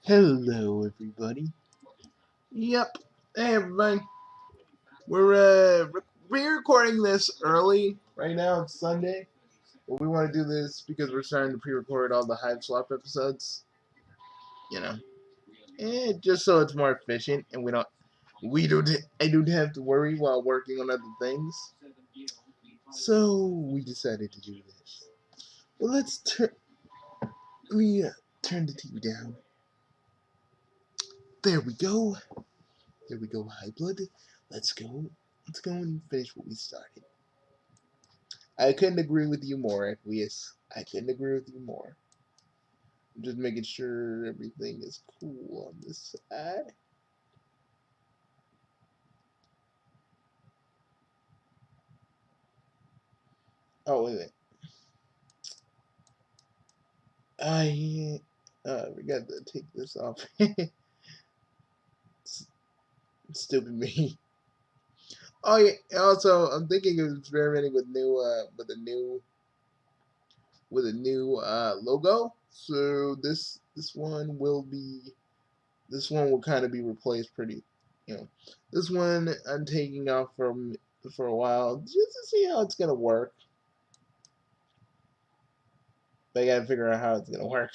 Hello, everybody. Yep. Hey, everybody. We're re-recording this early. Right now, it's Sunday. But we want to do this because we're starting to pre-record all the hiveswap episodes. You know, just so it's more efficient and I don't have to worry while working on other things. So we decided to do this. Well, let me turn the TV down. There we go. There we go, high blood. Let's go. Let's go and finish what we started. I couldn't agree with you more, equius. I couldn't agree with you more. I'm just making sure everything is cool on this side. Oh, wait a minute. I forgot to take this off. Stupid me. Oh yeah. Also, I'm thinking of experimenting with a new logo. So this one will kind of be replaced pretty. You know, this one I'm taking off for a while just to see how it's gonna work. But I gotta figure out how it's gonna work.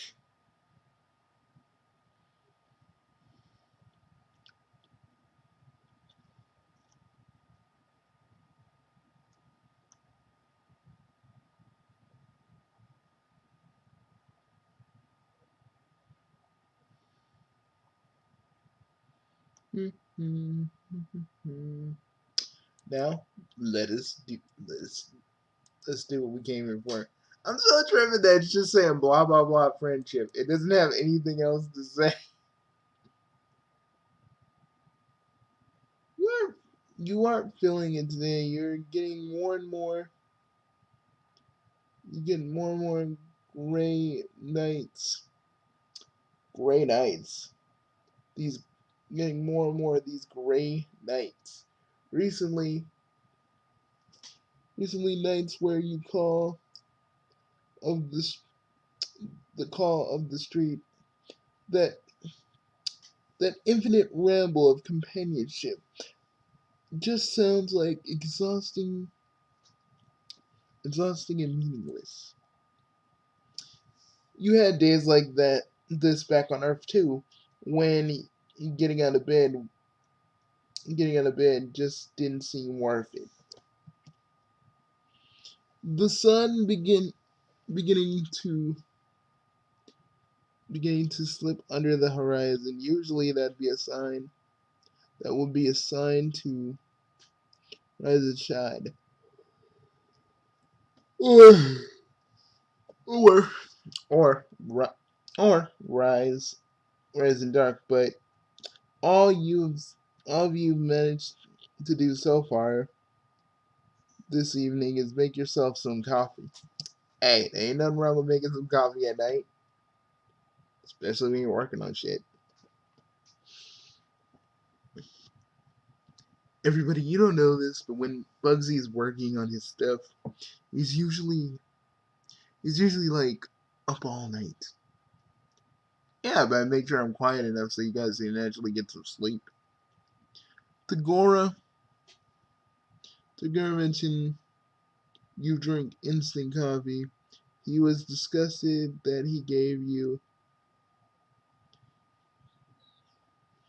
Now let's do what we came here for. I'm so tripping that it's just saying blah blah blah friendship. It doesn't have anything else to say. You're you aren't feeling it today. You're getting more and more. You're getting more and more gray nights. Gray nights. These getting more and more of these gray nights. Recently, nights where you of the call of the street, that infinite ramble of companionship just sounds like exhausting and meaningless. You had days like this back on Earth too, when getting out of bed just didn't seem worth it. The sun beginning to slip under the horizon. Usually that would be a sign to rise and shine. Or or or or rise in dark, but all you've all of you managed to do so far this evening is make yourself some coffee. Hey, there ain't nothing wrong with making some coffee at night, especially when you're working on shit. Everybody, you don't know this, but when Bugsy's working on his stuff, he's usually like up all night. Yeah, but I make sure I'm quiet enough so you guys can actually get some sleep. Tagora, Tagora mentioned you drink instant coffee. He was disgusted that he gave you.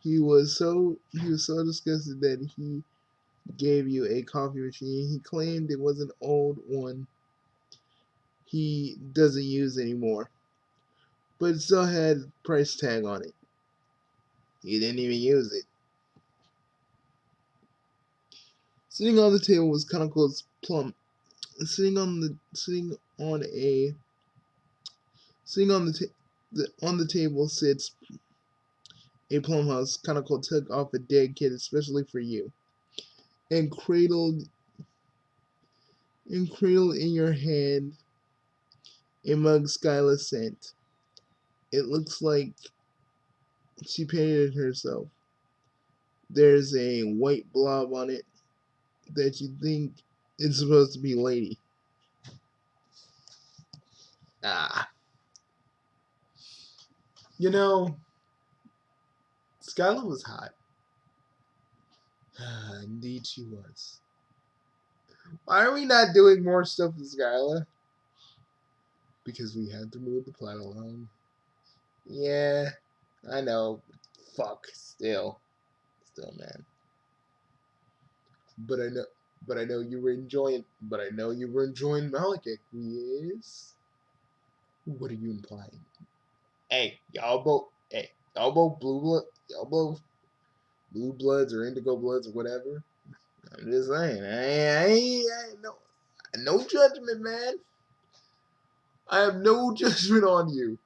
He was so disgusted that he gave you a coffee machine. He claimed it was an old one he doesn't use anymore, but it still had a price tag on it. He didn't even use it. Sitting on the table was Conicle's plum. Sitting on a sitting on the table sits a plum house. Conicle took off a dead kid especially for you, and cradled in your hand a mug Skyla sent. It looks like she painted it herself. There's a white blob on it that you think it's supposed to be Lady. Ah. You know, Skyla was hot. Indeed she was. Why are we not doing more stuff with Skyla? Because we had to move the plot along. Yeah, I know. Fuck. Still, man. But I know you were enjoying. But I know you were enjoying Malik Equius. What are you implying? Hey, y'all both. Hey, y'all both y'all both blue bloods or indigo bloods or whatever. I'm just saying. I ain't no judgment, man. I have no judgment on you.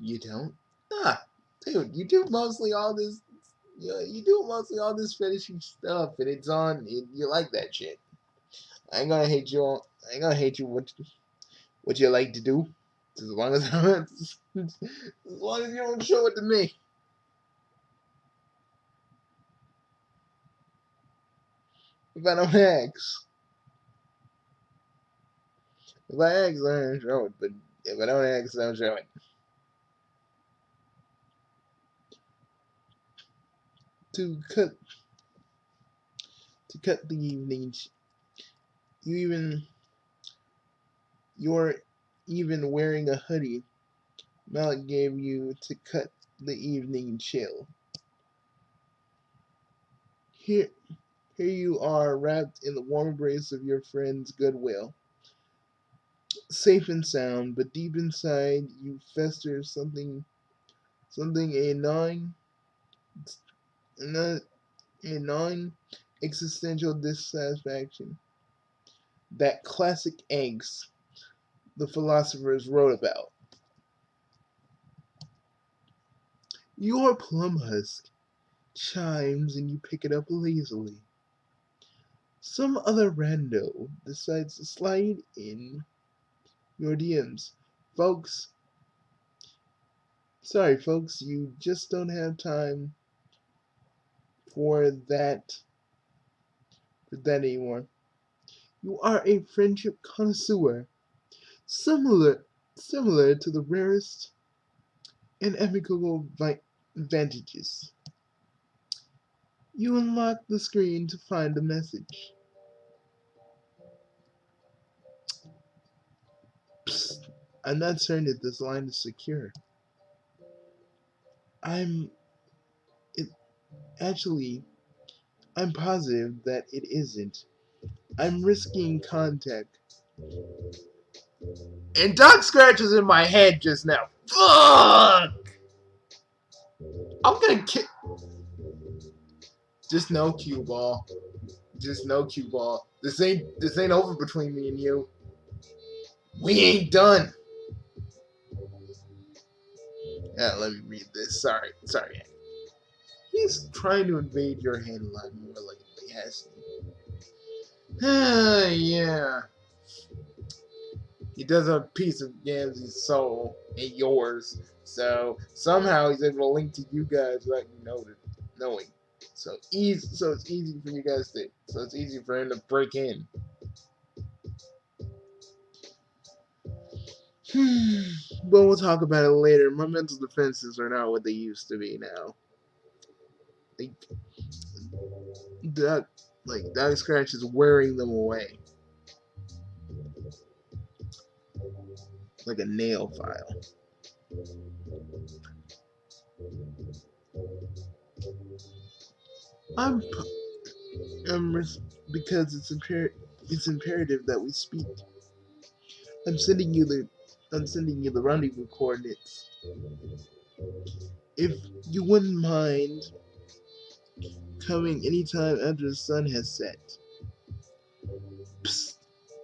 You don't? Ah, dude, you do mostly all this. You do mostly all this fetishy stuff, and it's on. You like that shit. I ain't gonna hate you. I ain't gonna hate you. What you like to do? As long as as long as you don't show it to me. If I don't ask, if I ask, I don't show it. But if I don't ask, I don't show it. To cut the evening, you you're even wearing a hoodie Malik gave you to cut the evening chill. Here you are, wrapped in the warm embrace of your friend's goodwill. Safe and sound, but deep inside you fester a gnawing existential dissatisfaction. That classic angst the philosophers wrote about. Your plum husk chimes and you pick it up lazily. Some other rando decides to slide in your DMs. Sorry folks, you just don't have time for that anymore. You are a friendship connoisseur, similar to the rarest and amicable advantages. You unlock the screen to find a message. Psst, I'm not certain if this line is secure. I'm positive that it isn't. I'm risking contact. And dog scratches in my head just now. Fuck! I'm gonna kick. Just no cue ball. Just no cue ball. This ain't over between me and you. We ain't done. Yeah, let me read this. Sorry. He's trying to invade your head a lot more lately, hasn't he? Yeah. He does have a piece of Gamzee's soul and yours. So somehow he's able to link to you guys without you knowing. So it's easy for you guys to. So it's easy for him to break in. But we'll talk about it later. My mental defenses are not what they used to be now. Dog Scratch is wearing them away. Like a nail file. Because it's imperative that we speak. I'm sending you the rendezvous coordinates. If you wouldn't mind coming anytime after the sun has set. Psst,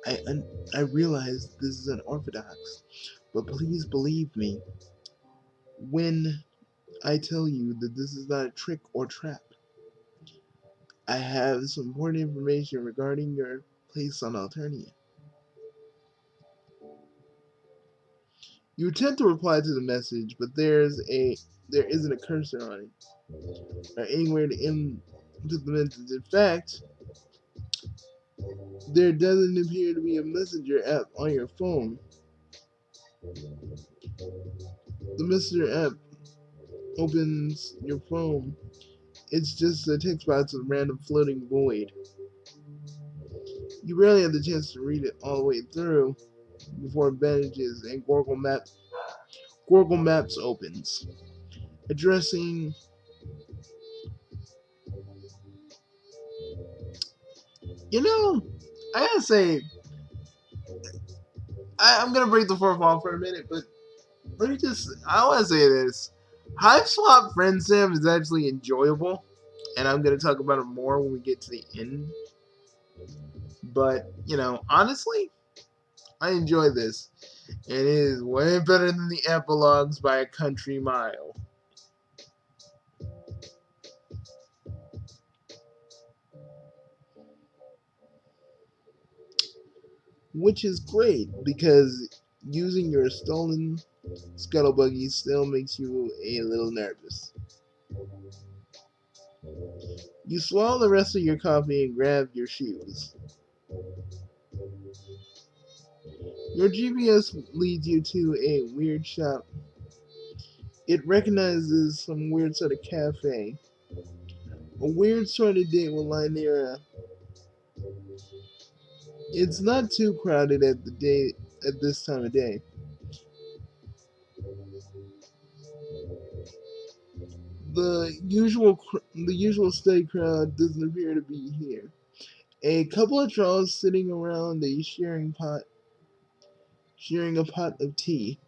I realize this is unorthodox, but please believe me when I tell you that this is not a trick or trap. I have some important information regarding your place on Alternia. You attempt to reply to the message, but there isn't a cursor on it, or anywhere to input the message. In fact, there doesn't appear to be a messenger app on your phone. The Messenger app opens your phone. It's just a text box with a random floating void. You rarely have the chance to read it all the way through before it vanishes and Google Maps opens, addressing I gotta say, I'm gonna break the fourth wall for a minute, but I wanna say this. Hiveswap friendsim is actually enjoyable, and I'm gonna talk about it more when we get to the end. But, honestly, I enjoy this. And it is way better than the epilogues by a country mile. Which is great, because using your stolen scuttle buggy still makes you a little nervous. You swallow the rest of your coffee and grab your shoes. Your GPS leads you to a weird shop. It recognizes some weird sort of cafe. A weird sort of date will lie near. It's not too crowded at this time of day. The usual steady crowd doesn't appear to be here. A couple of trolls sitting around sharing a pot of tea.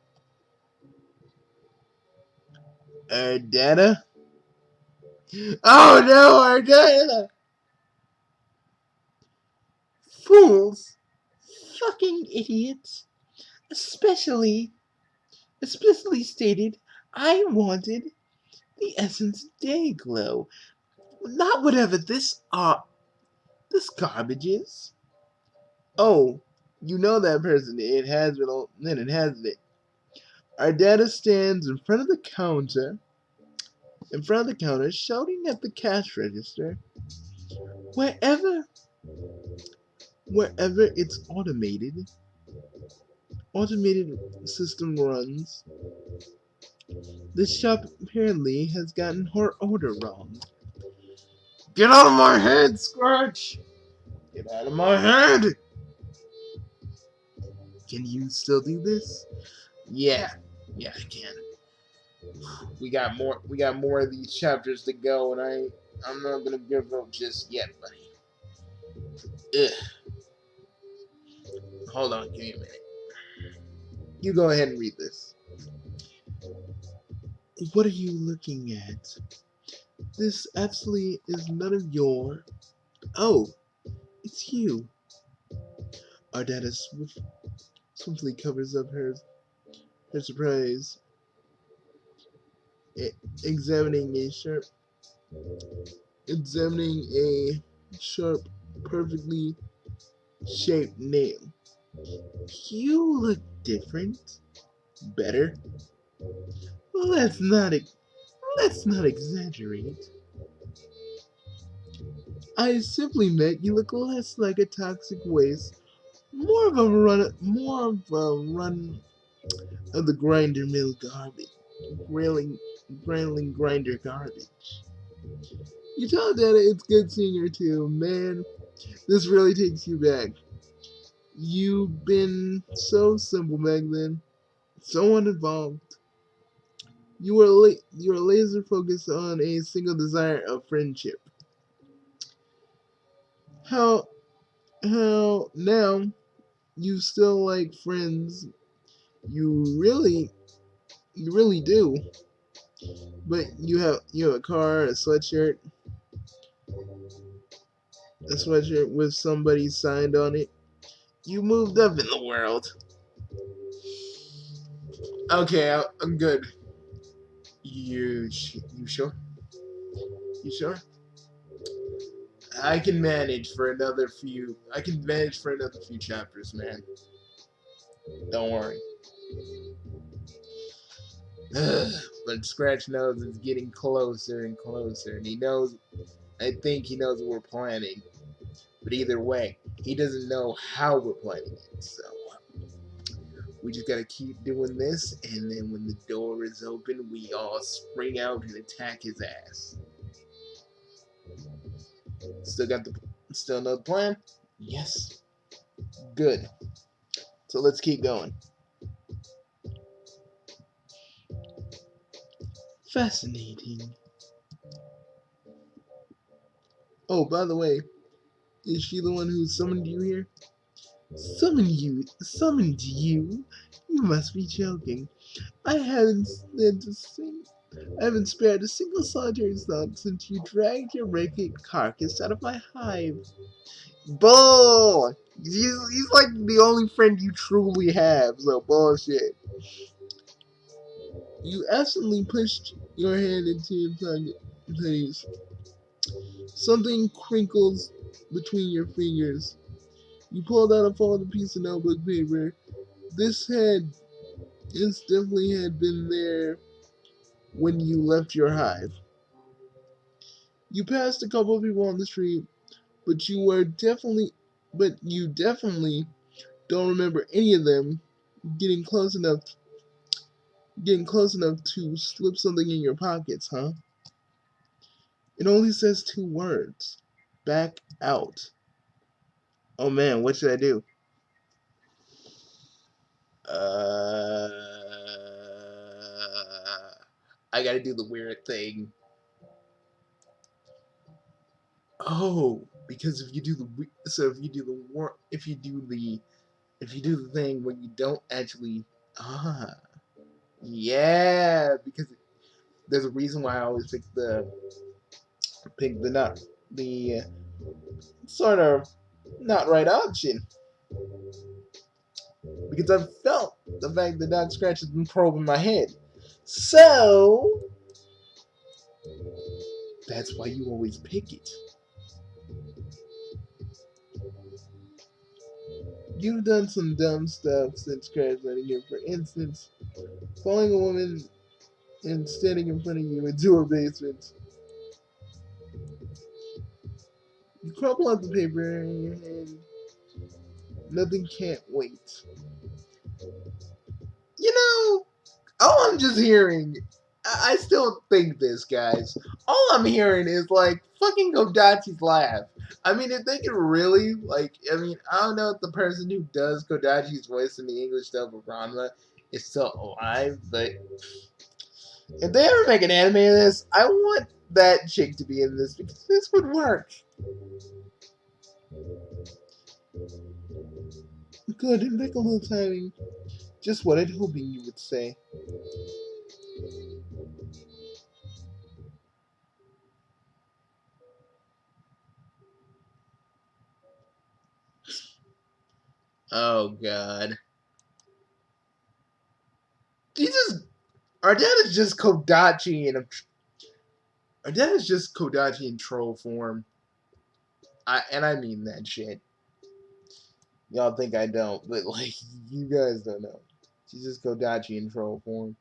Ardetta? Oh no, Ardetta! Fools! Fucking idiots! Especially, explicitly stated, I wanted the Essence Day Glow, not whatever this garbage is. Oh, you know that person. It has been. Then it has it. Ardetta stands in front of the counter, shouting at the cash register. Wherever, wherever its automated system runs, the shop apparently has gotten her order wrong. Get out of my head, Scratch! Get out of my head! Can you still do this? Yeah, I can. We got more of these chapters to go, and I'm not gonna give up just yet, buddy. Ugh. Hold on, give me a minute. You go ahead and read this. What are you looking at? This absolutely is none of your. Oh, it's you. Ardetta swiftly covers up her surprise, examining a sharp, perfectly shaped nail. You look different. Better? Let's not exaggerate. I simply meant you look less like a toxic waste, more of a run of the grinder mill garbage, grailing grinder garbage. You tell Dana it's good seeing her too. Man, this really takes you back. You've been so simple back then, so uninvolved. You were laser focused on a single desire of friendship. How now you still like friends? You really do. But you have a car, a sweatshirt with somebody signed on it. You moved up in the world. Okay, I'm good. You sure? You sure? I can manage for another few. I can manage for another few chapters, man. Don't worry. But Scratch knows it's getting closer and closer, and he knows. I think he knows what we're planning. But either way, he doesn't know how we're planning it. So We just gotta keep doing this, and then when the door is open, we all spring out and attack his ass. Still another plan? Yes. Good. So let's keep going. Fascinating. Oh, by the way, is she the one who summoned you here? Summoned you? Summoned you? You must be joking. I haven't I haven't spared a single solitary thought since you dragged your wrecked carcass out of my hive. Bull! He's like the only friend you truly have, so bullshit. You accidentally pushed your hand into your panties. Something crinkles between your fingers. You pulled out a folded piece of notebook paper. This definitely had been there when you left your hive. You passed a couple of people on the street, but you definitely don't remember any of them getting close enough to slip something in your pockets, huh? It only says 2 words. Back out. Oh man, what should I do? I gotta do the weird thing. Oh, because if you do the thing where you don't actually yeah, because there's a reason why I always pick the sort of not right option, because I've felt the fact that Doc Scratch has been probing my head. So that's why you always pick it. You've done some dumb stuff since Crash letting you. For instance, following a woman and standing in front of you into her basement. You crumple up the paper in your hand. Nothing can't wait. You know, all I'm just hearing, I still think this, guys. All I'm hearing is like fucking Kodachi's laugh. I mean, if they could really, like, I mean, I don't know if the person who does Kodachi's voice in the English dub of Ranma is still alive, but if they ever make an anime of this, I want that chick to be in this because this would work. Good, impeccable timing. Just what I'd hoping you would say. Oh God. Jesus, our dad is just Kodachi in troll form. I mean that shit. Y'all think I don't, but like you guys don't know. She's just Kodachi in troll form.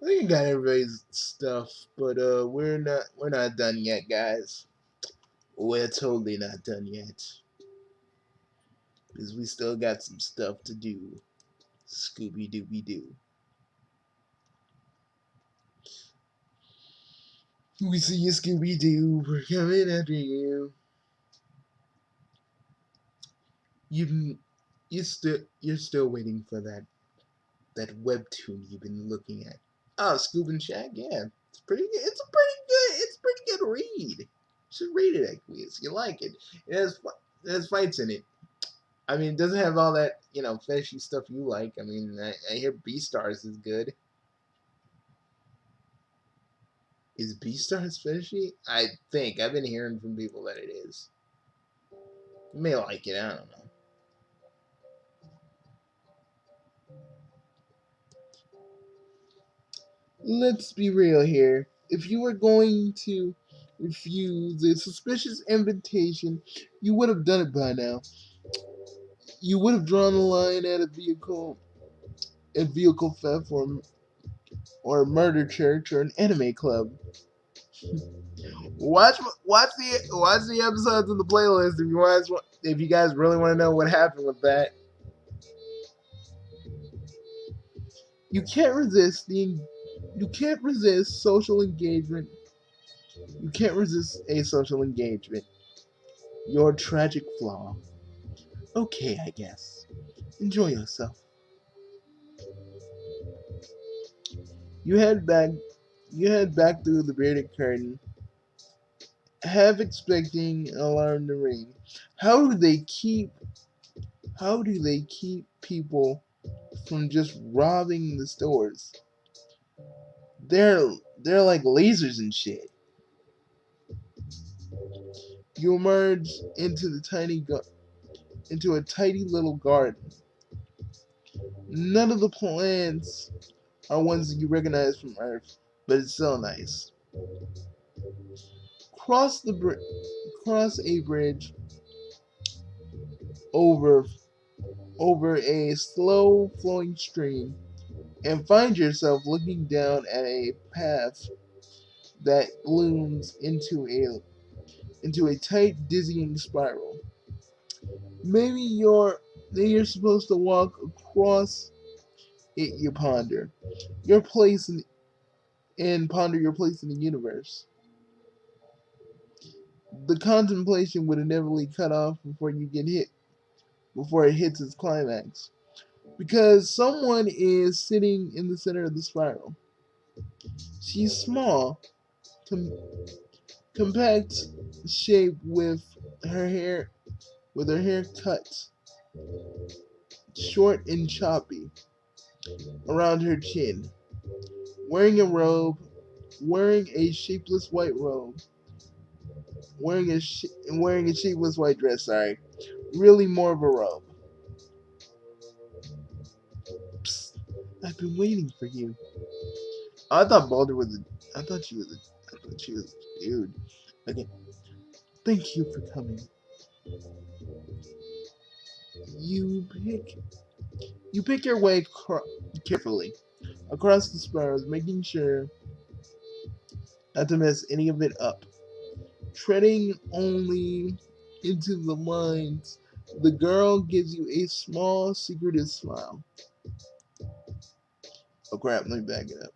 I think I got everybody's stuff, but we're not done yet, guys. We're totally not done yet. Because we still got some stuff to do. Scooby Dooby Doo. We see you, Scooby Doo. We're coming after you. You're still waiting for that webtoon you've been looking at. Oh, Scoob and Shag, yeah, it's pretty good. It's a pretty good read. You should read it, Equius. You like it. It has fights in it. I mean, it doesn't have all that fishy stuff you like. I mean, I hear Beastars is good. Is Beastars fishy? I think I've been hearing from people that it is. You may like it. I don't know. Let's be real here. If you were going to refuse a suspicious invitation, you would have done it by now. You would have drawn the line at a vehicle theft, or a murder church, or an anime club. Watch the episodes in the playlist if you guys really want to know what happened with that. You can't resist social engagement. You can't resist a social engagement. Your tragic flaw. Okay, I guess. Enjoy yourself. You head back through the bearded curtain, half expecting an alarm to ring. How do they keep people from just robbing the stores? They're like lasers and shit. You emerge into a tiny little garden. None of the plants are ones that you recognize from Earth, but it's still nice. Cross a bridge over a slow flowing stream and find yourself looking down at a path that glooms into a tight, dizzying spiral. Maybe you're supposed to walk across it. You ponder your place ponder your place in the universe. The contemplation would inevitably cut off before it hits its climax, because someone is sitting in the center of the spiral. She's small, compact shape, with her hair cut short and choppy around her chin, wearing a shapeless white robe, wearing a shapeless white dress. Sorry, really more of a robe. Psst, I've been waiting for you. I thought Balder was a. I thought she was a dude. Okay, thank you for coming. You pick your way carefully across the spirals, making sure not to mess any of it up. Treading only into the lines, the girl gives you a small, secretive smile. Oh crap, let me back it up.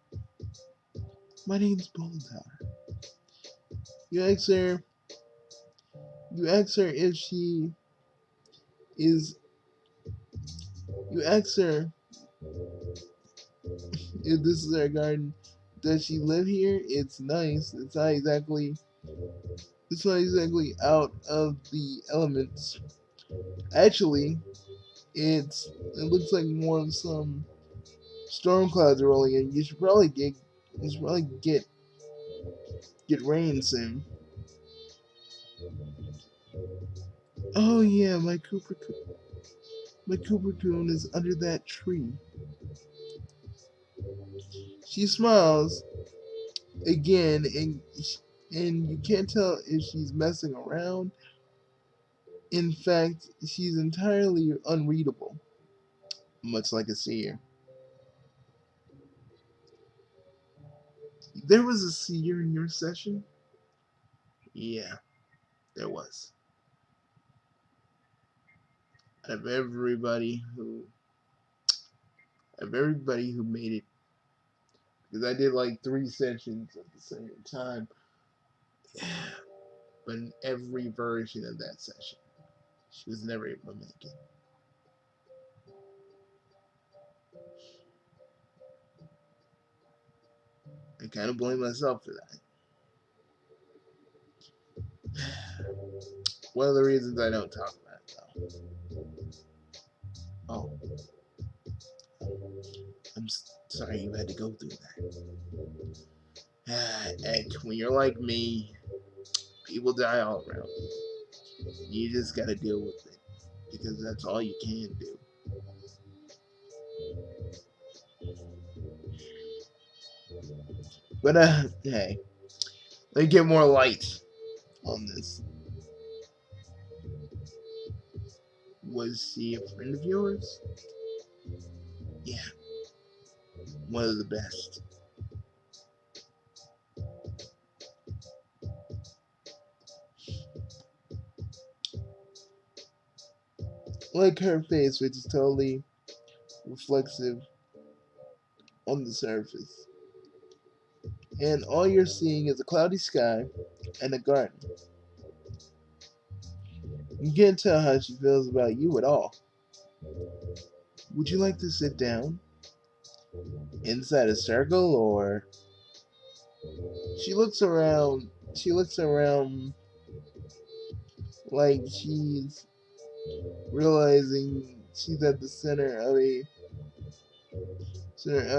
My name's Boldir. You ask her if she is. You ask her if this is her garden. Does she live here? It's nice. It's not exactly out of the elements. Actually, it looks like more of some storm clouds are rolling in. You should probably get rain soon. Oh yeah, my Cooper coon is under that tree. She smiles again, and you can't tell if she's messing around. In fact, she's entirely unreadable, much like a seer. There was a seer in your session? Yeah, there was. Out of everybody who made it, because I did like 3 sessions at the same time, but in every version of that session, she was never able to make it. I kind of blame myself for that. One of the reasons I don't talk about it, though. Oh, I'm sorry you had to go through that. Heck, when you're like me, people die all around you. You just gotta deal with it, because that's all you can do. But, hey, let me get more light on this. Was she a friend of yours? Yeah, one of the best. Like her face, which is totally reflexive on the surface. And all you're seeing is a cloudy sky and a garden. You can't tell how she feels about you at all. Would you like to sit down? Inside a circle, or... She looks around. She looks around like she's realizing she's at the center of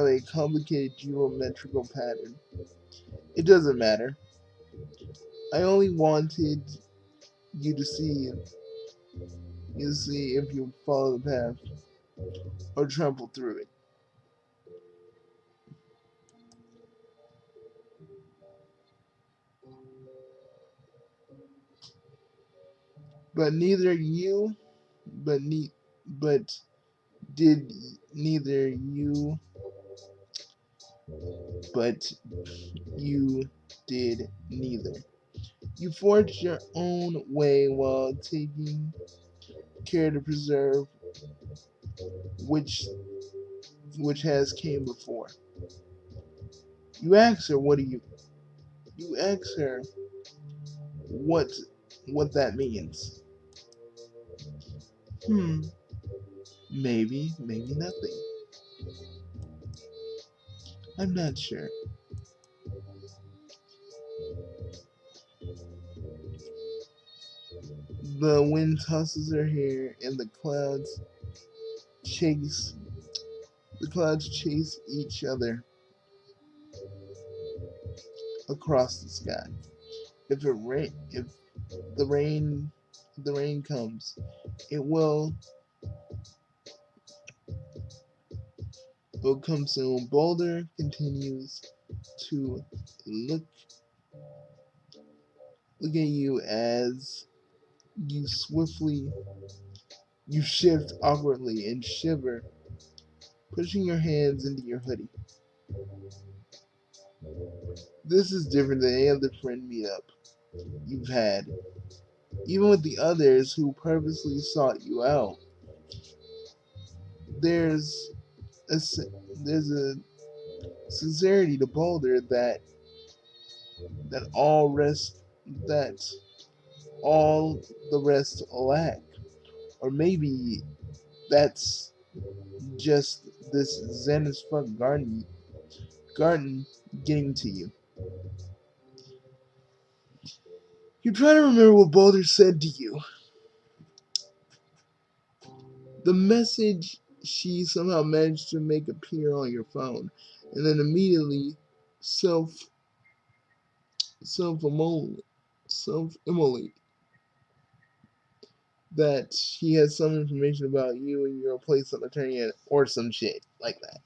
a complicated geometrical pattern. It doesn't matter. I only wanted you to see if you follow the path or trample through it. But neither you, but ne- but did neither you, but you did neither. You forged your own way while taking care to preserve which has came before. You ask her you ask her what that means. Hmm, maybe nothing. I'm not sure. The wind tosses her hair and chase chase each other across the sky. If the rain the rain comes, it will come soon. Boulder continues to look at you as you swiftly you shift awkwardly and shiver, pushing your hands into your hoodie. This is different than any other friend meetup you've had. Even with the others who purposely sought you out, there's a there's a sincerity to Boulder that all rest that all the rest lack. Or maybe that's just this zen as fuck garden getting to you. You try to remember what Boulder said to you. The message she somehow managed to make appear on your phone, and then immediately self self immolate that she has some information about you and you're a place on attorney or some shit like that.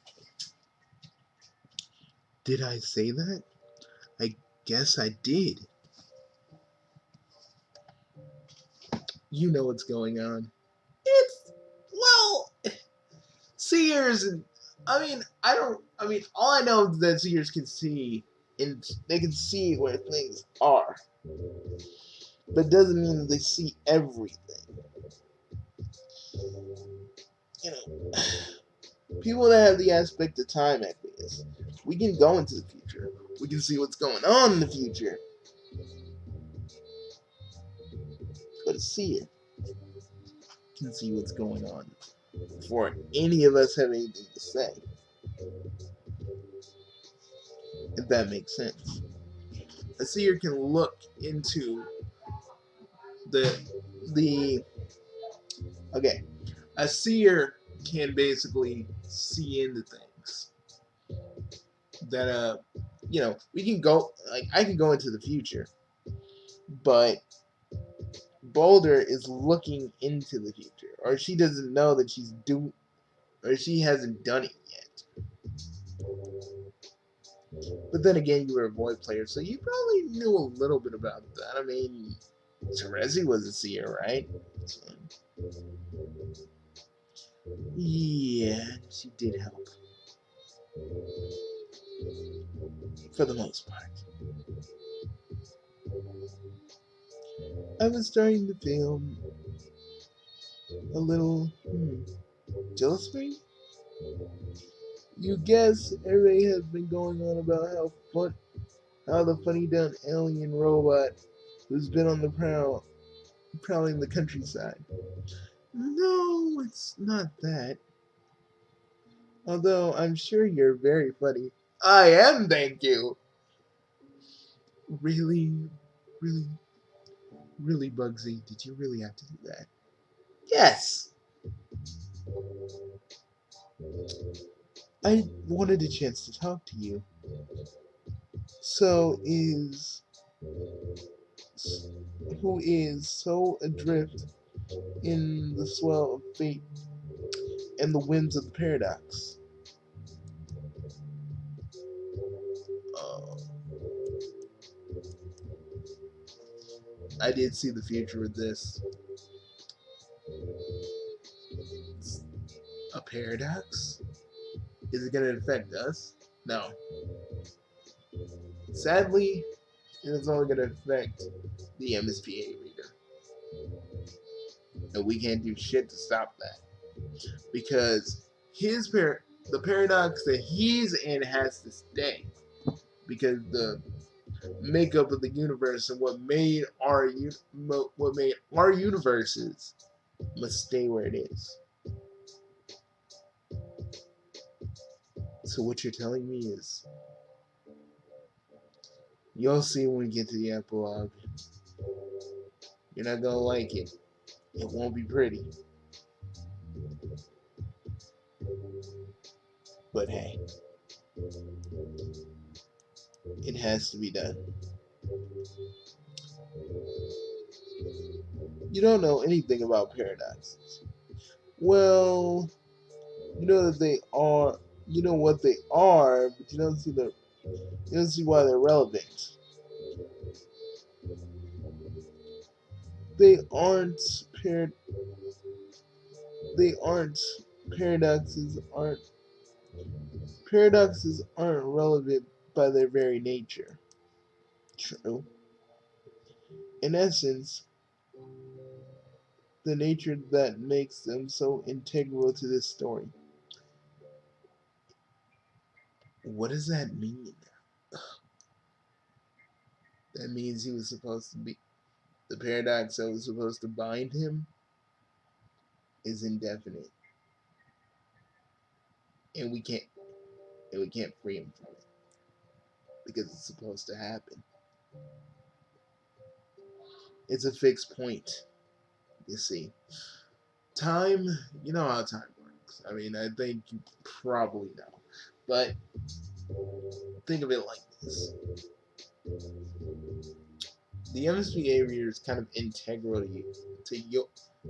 Did I say that? I guess I did. You know what's going on. It's, well, seers, and all I know is that seers can see, and they can see where things are, but it doesn't mean that they see everything. You know, people that have the aspect of time equius, we can go into the future. We can see what's going on in the future. But a seer can see what's going on before any of us have anything to say. If that makes sense. A seer can look into the okay. A seer can basically see into things that we can go, like, I can go into the future, but Boulder is looking into the future, or she doesn't know that or she hasn't done it yet. But then again, you were a VoIP player, so you probably knew a little bit about that. I mean, Terezi was a seer, right? So, yeah, she did help. For the most part. I was starting to feel a little jealous, maybe? You guess everybody has been going on about how the funny done alien robot who's been on the prowling the countryside. No, it's not that. Although I'm sure you're very funny. I am, thank you. Really, really, really, Bugsy, did you really have to do that? Yes. I wanted a chance to talk to you. So who is so adrift in the swell of fate and the winds of the paradox? Uh, I did see the future with this. A paradox? Is it going to affect us? No. Sadly, it's only going to affect the MSPA reader. And we can't do shit to stop that. Because the paradox that he's in has to stay. Because the makeup of the universe and what made our universes must stay where it is. So what you're telling me is, you'll see when we get to the epilogue. You're not gonna like it. It won't be pretty. But hey, it has to be done. You don't know anything about paradoxes. Well, you know that they are. You know what they are, but you don't see why they're relevant. They aren't par- They aren't paradoxes aren't relevant by their very nature. True. In essence, the nature that makes them so integral to this story. What does that mean? That means he was supposed to be the paradox that was supposed to bind him is indefinite, and we can't free him from it because it's supposed to happen. It's a fixed point. You see, time. You know how time works. I mean, I think you probably know, but think of it like this: the MSPA reader is kind of integral to you,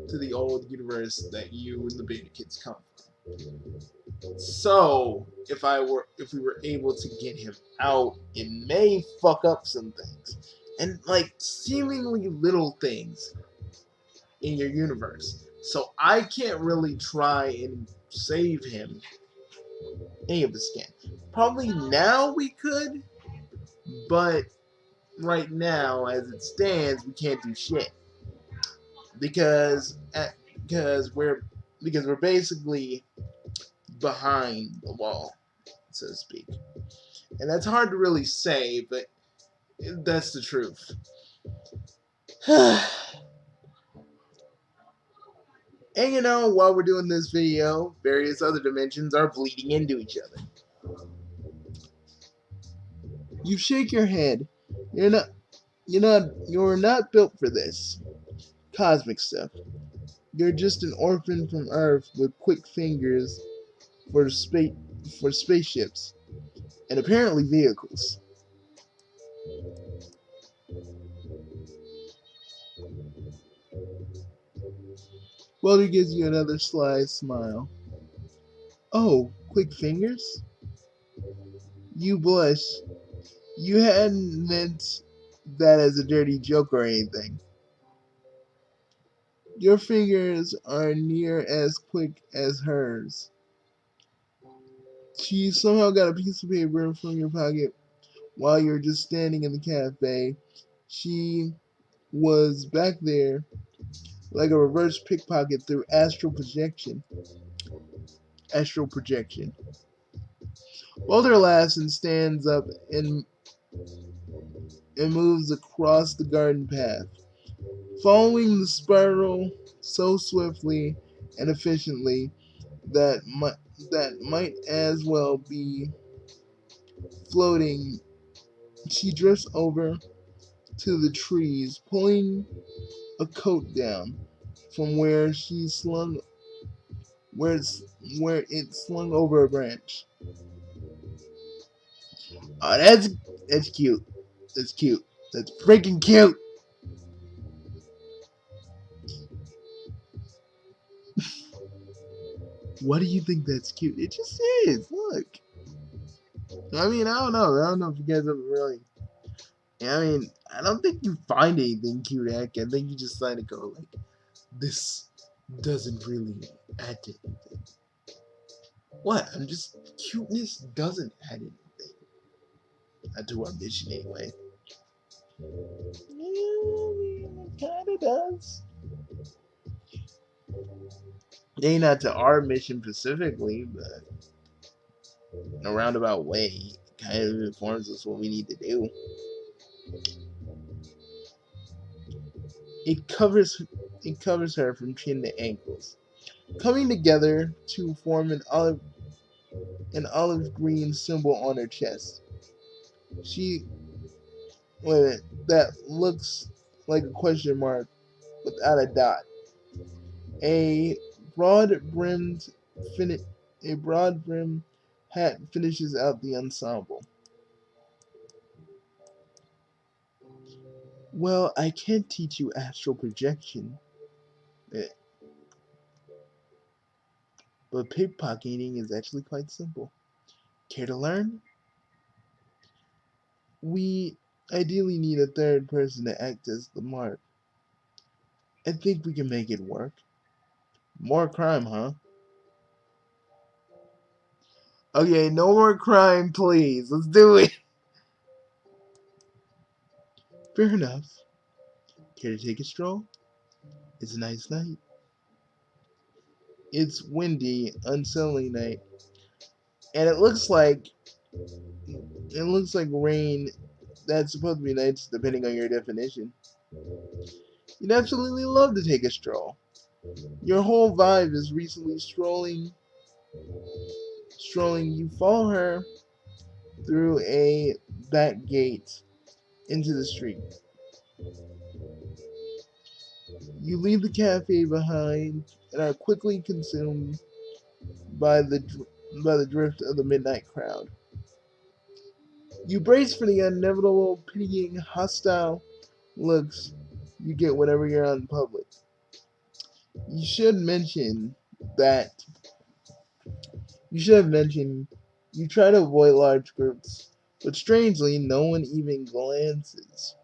to the old universe that you and the beta kids come from. So if we were able to get him out, it may fuck up some things. And like seemingly little things in your universe. So I can't really try and save him. Any of us can. Probably now we could, but right now, as it stands, we can't do shit because because we're because we're basically behind the wall, so to speak, and that's hard to really say, but that's the truth. And you know, while we're doing this video, various other dimensions are bleeding into each other. You shake your head. You're not built for this cosmic stuff. You're just an orphan from Earth with quick fingers for spaceships and apparently vehicles. Welder gives you another sly smile. Oh, quick fingers? You blush. You hadn't meant that as a dirty joke or anything. Your fingers are near as quick as hers. She somehow got a piece of paper from your pocket while you're just standing in the cafe. She was back there like a reverse pickpocket through astral projection. Astral projection. Boulder laughs and stands up and moves across the garden path, following the spiral so swiftly and efficiently that might as well be floating. She drifts over to the trees, pulling a coat down from where she slung where it slung over a branch. Oh, that's cute. That's cute. That's freaking cute. Why do you think that's cute? It just is. Look. I mean, I don't know. I don't know if you guys ever really. I mean, I don't think you find anything cute, Heck. I think you just kind of go like, this doesn't really add to anything. What? I'm just cuteness doesn't add anything. Not to our mission anyway. Yeah, I mean, it kind of does. Maybe not to our mission specifically, but in a roundabout way, it kind of informs us what we need to do. It covers her from chin to ankles, coming together to form an olive green symbol on her chest. She wait a minute, that looks like a question mark without a dot. A broad brimmed a broad brim hat finishes out the ensemble. Well, I can't teach you astral projection, eh, but pickpocketing is actually quite simple. Care to learn? We ideally need a third person to act as the mark. I think we can make it work. More crime, huh? Okay, no more crime, please. Let's do it. Fair enough. Care to take a stroll? It's a nice night. It's windy, unsettling night, and it looks like rain. That's supposed to be nice, depending on your definition. You'd absolutely love to take a stroll. Your whole vibe is recently strolling. Strolling. You follow her through a back gate into the street. You leave the cafe behind and are quickly consumed by the drift of the midnight crowd. You brace for the inevitable pitying, hostile looks you get whenever you're out in public. You should mention that you should have mentioned you try to avoid large groups, but strangely, no one even glances.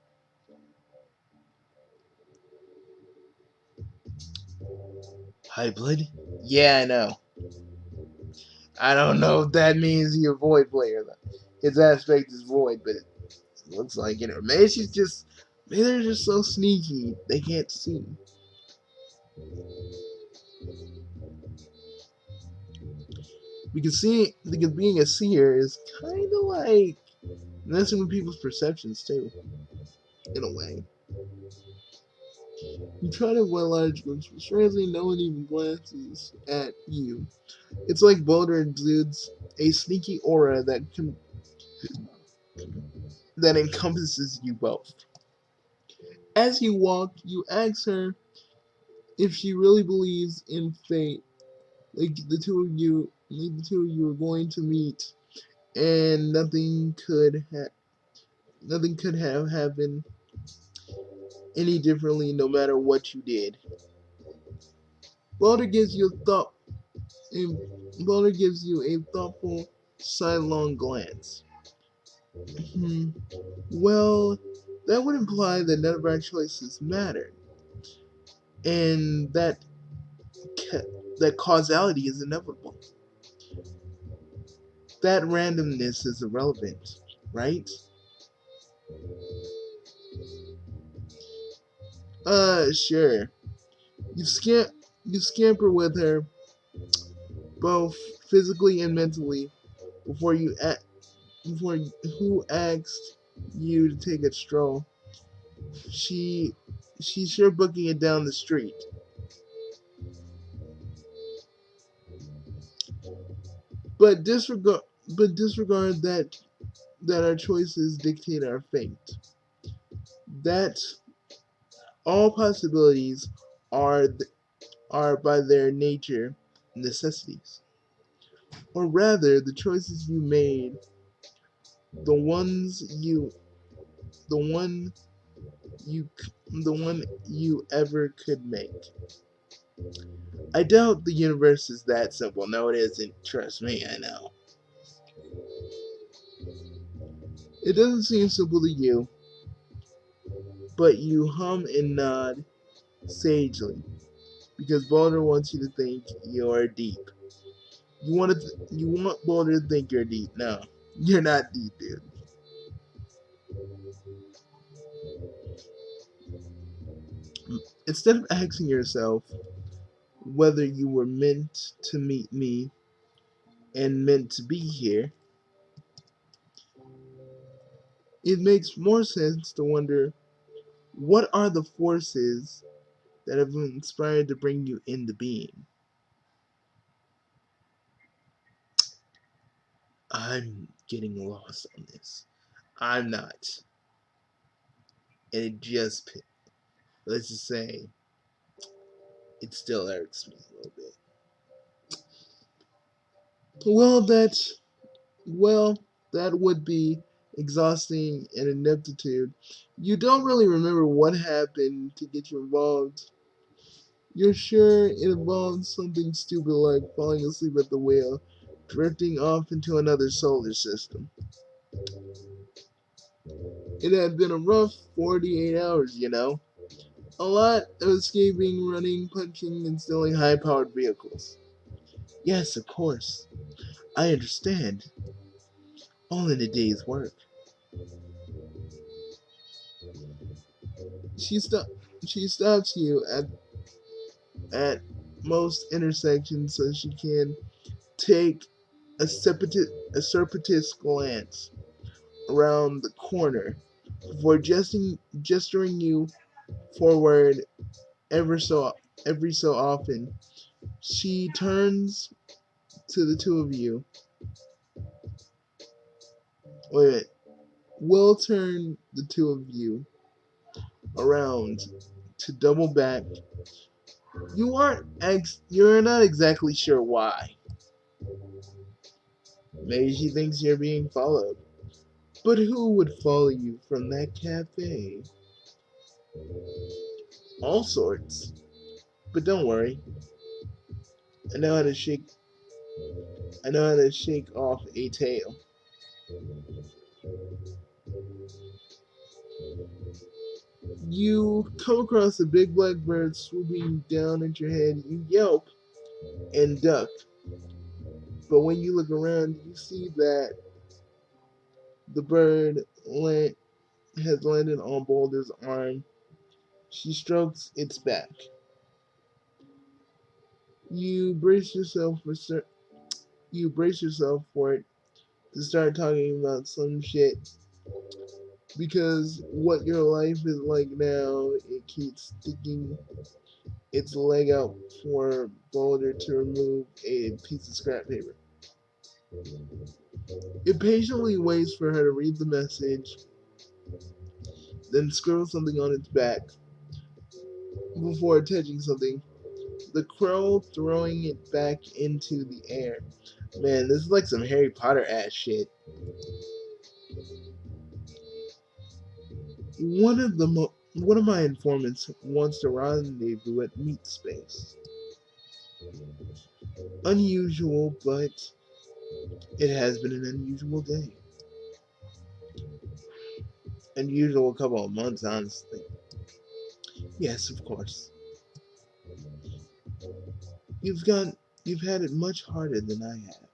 High blood? Yeah, I know. I don't know if that means you avoid player. His aspect is void, but it looks like it. Or maybe they're just so sneaky they can't see. Because being a seer is kind of like messing with people's perceptions too, in a way. You try to avoid large groups, but strangely no one even glances at you. It's like Boulder exudes a sneaky aura that encompasses you both. As you walk, you ask her if she really believes in fate, like the two of you are going to meet, and nothing could have happened any differently, no matter what you did. Boulder gives you a thought. Boulder gives you a thoughtful, sidelong glance. Hmm. Well, that would imply that none of our choices matter. and that causality is inevitable. That randomness is irrelevant, right? Sure. You scamp you scamper with her both physically and mentally before you before who asked you to take a stroll. She she's sure booking it down the street. But disregard disregard that our choices dictate our fate. That all possibilities are are by their nature necessities. Or rather the choices you made, the ones you the one you the one you ever could make. I doubt the universe is that simple. No, it isn't. Trust me, I know. It doesn't seem simple to you, but you hum and nod sagely because Boulder wants you to think you're deep. You want Boulder to think you're deep. No, you're not deep, dude. Instead of asking yourself whether you were meant to meet me and meant to be here, it makes more sense to wonder what are the forces that have inspired to bring you into being. I'm getting lost on this. I'm not. And it just, let's just say, it still irks me a little bit. Well, well, that would be exhausting and ineptitude. You don't really remember what happened to get you involved. You're sure it involved something stupid like falling asleep at the wheel, drifting off into another solar system. It had been a rough 48 hours, you know. A lot of escaping, running, punching, and stealing high-powered vehicles. Yes, of course. I understand. All in a day's work. She sto- she stops you at most intersections so she can take a surreptitious glance around the corner before gesturing you forward every so often. She turns to the two of you. Wait a minute. We'll turn the two of you around to double back. You're not exactly sure why. Maybe she thinks you're being followed. But who would follow you from that cafe? All sorts. But don't worry. I know how to shake I know how to shake off a tail. You come across a big black bird swooping down at your head. You yelp and duck. But when you look around, you see that the bird has landed on Boulder's arm. She strokes its back. You brace yourself for it to start talking about some shit because what your life is like now, it keeps sticking its leg out for Boulder to remove a piece of scrap paper. It patiently waits for her to read the message, then scribble something on its back before touching something. The crow throwing it back into the air. Man, this is like some Harry Potter ass shit. One of my informants wants to rendezvous at Meat Space. Unusual, but it has been an unusual day. Unusual couple of months, honestly. Yes, of course. You've got you've had it much harder than I have.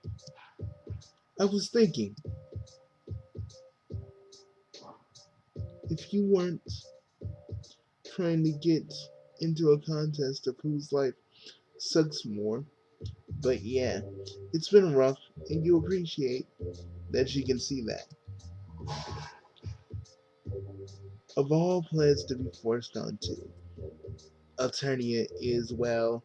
I was thinking, if you weren't trying to get into a contest of whose life sucks more, but yeah, it's been rough, and you appreciate that she can see that. Of all plans to be forced onto, Alternia is, well,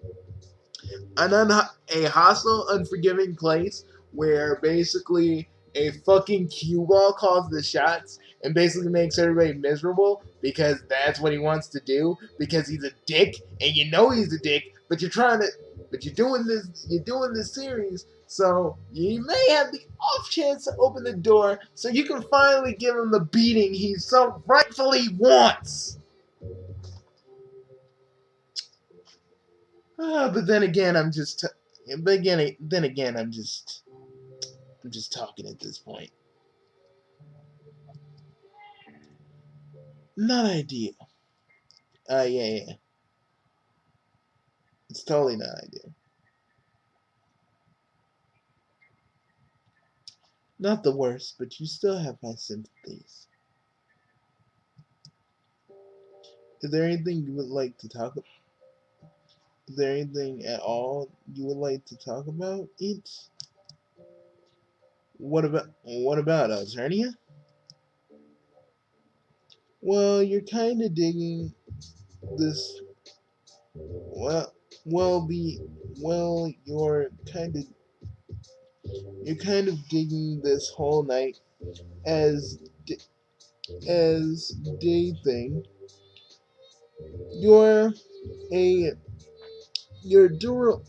a hostile, unforgiving place where basically a fucking cue ball calls the shots and basically makes everybody miserable because that's what he wants to do because he's a dick and you know he's a dick, but you're doing this series, so you may have the off chance to open the door so you can finally give him the beating he so rightfully wants. But then again, I'm just talking at this point. Not ideal. Yeah. It's totally not ideal. Not the worst, but you still have my sympathies. Is there anything you would like to talk about? Is there anything at all you would like to talk about? What about Alternia? Well, you're kind of digging this. Well, well, be well. You're kind of digging this whole night as as day thing. You're a you're dual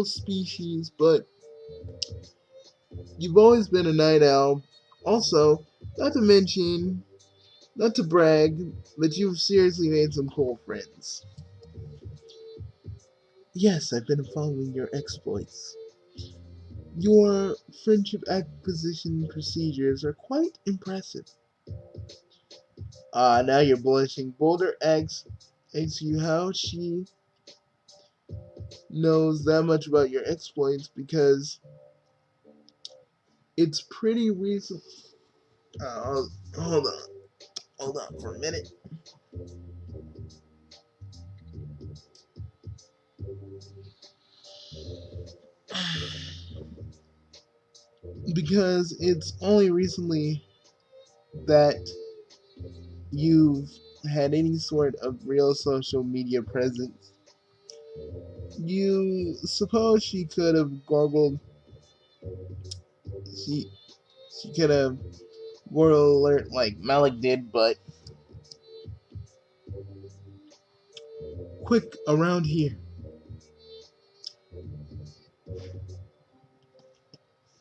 species, but you've always been a night owl. Also, not to mention, not to brag, but you've seriously made some cool friends. Yes, I've been following your exploits. Your friendship acquisition procedures are quite impressive. Now you're blushing. Boulder asks you how she knows that much about your exploits because it's pretty recent. Hold on. Hold on for a minute. Because it's only recently that you've had any sort of real social media presence. You suppose she could have garbled. She she could have World Alert like Malik did, but quick around here.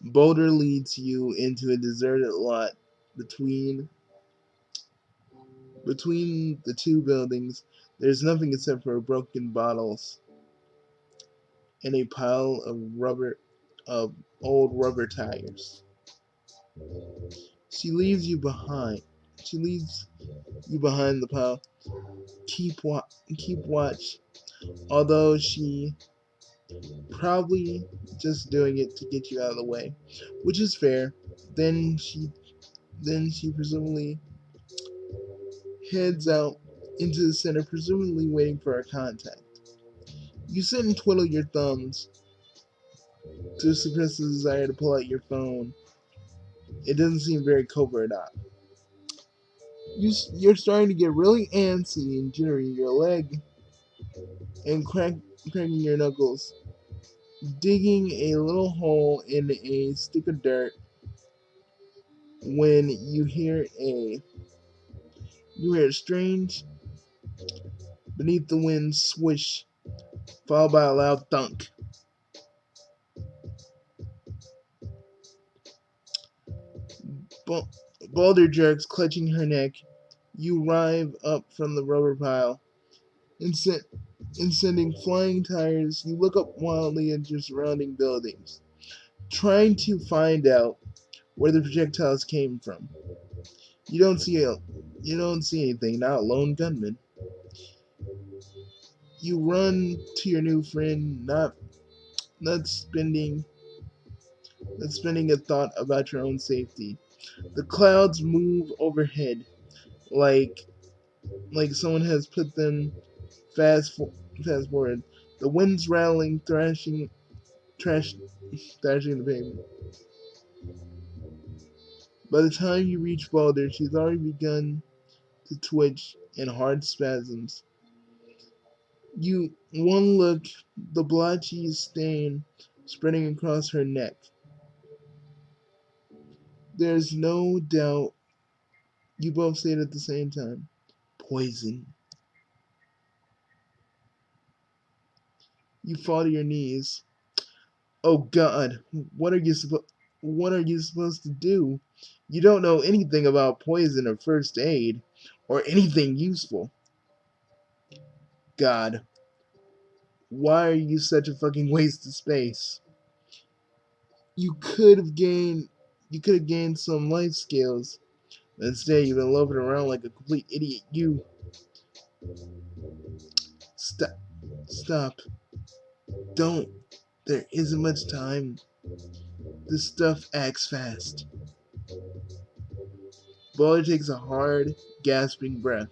Boulder leads you into a deserted lot between the two buildings. There's nothing except for broken bottles and a pile of old rubber tires. She leaves you behind. She leaves you behind the pile. Keep watch. Although she probably just doing it to get you out of the way, which is fair. Then she presumably heads out into the center, presumably waiting for a contact. You sit and twiddle your thumbs to suppress the desire to pull out your phone. It doesn't seem very covert up. You're starting to get really antsy and jittery. Your leg and cracking your knuckles, digging a little hole in a stick of dirt when you hear a strange beneath the wind swish followed by a loud thunk. Boulder jerks, clutching her neck. You rive up from the rubber pile and sending flying tires. You look up wildly at your surrounding buildings, trying to find out where the projectiles came from. You don't see anything, not a lone gunman. You run to your new friend, not spending not spending a thought about your own safety. The clouds move overhead like someone has put them fast forward. The wind's rattling, thrashing the pavement. By the time you reach Balder, she's already begun to twitch in hard spasms. You one look, the blotchy stain spreading across her neck. There's no doubt. You both say it at the same time. Poison. You fall to your knees. Oh God, what are you supposed to do? You don't know anything about poison or first aid or anything useful. God, why are you such a fucking waste of space? You could have gained some life skills. But instead, you've been loafing around like a complete idiot. You stop. Don't. There isn't much time. This stuff acts fast. Bola takes a hard, gasping breath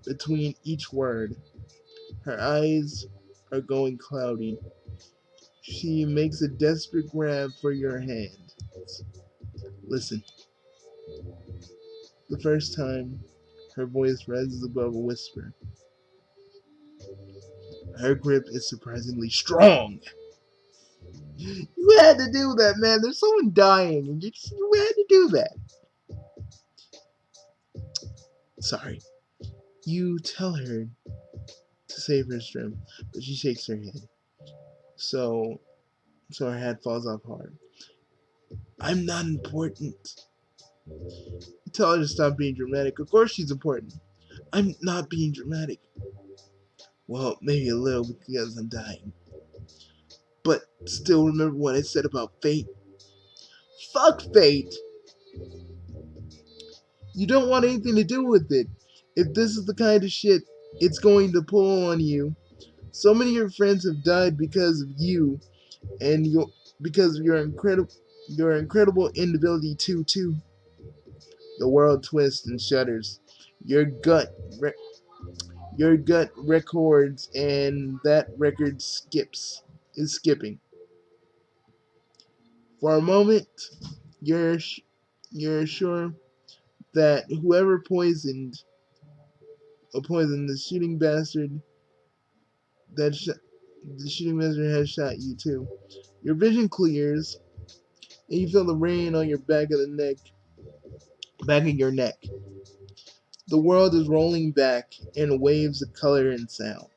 between each word. Her eyes are going cloudy. She makes a desperate grab for your hand. Listen. The first time, her voice rises above a whisper. Her grip is surprisingly strong. You had to do that, man. There's someone dying, and you had to do that. Sorry. You tell her to save her strength, but she shakes her head. So her head falls off hard. I'm not important. You tell her to stop being dramatic. Of course she's important. I'm not being dramatic. Well, maybe a little because I'm dying. But still remember what I said about fate. Fuck fate! You don't want anything to do with it. If this is the kind of shit it's going to pull on you, so many of your friends have died because of you, and because of your incredible inability to. The world twists and shudders. Your gut records, and that record is skipping. For a moment, you're sure that whoever poisoned the shooting bastard the shooting bastard has shot you too. Your vision clears, and you feel the rain on your back of your neck. The world is rolling back in waves of color and sound.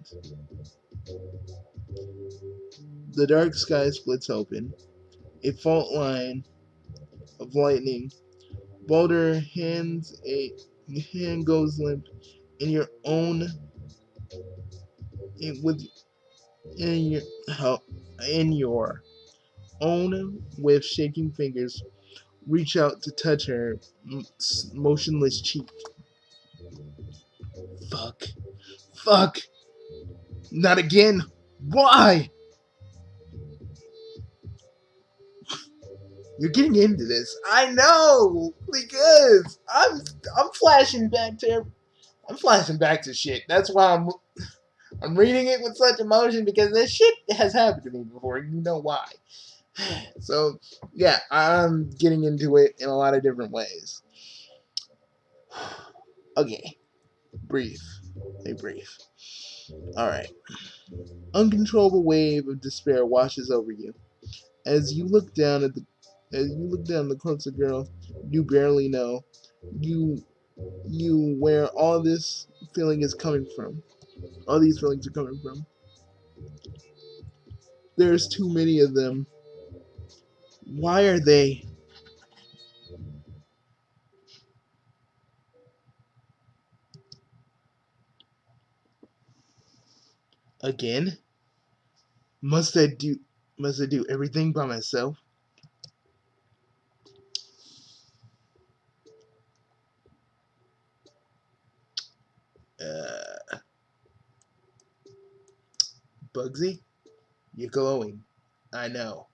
The dark sky splits open. A fault line of lightning. Boulder hand goes limp in your own in, with in your in your own with shaking fingers. Reach out to touch her motionless cheek. Fuck. Fuck. Not again. Why? You're getting into this. I know because I'm flashing back to shit. That's why I'm reading it with such emotion because this shit has happened to me before. You know why? So yeah, I'm getting into it in a lot of different ways. Okay, breathe. Hey, breathe. All right. Uncontrollable wave of despair washes over you as you look down at the corpse of girl you barely know. You where all this feeling is coming from. All these feelings are coming from. There's too many of them. Why are they? Again? Must I do everything by myself? Uh, Bugsy, you're glowing. I know.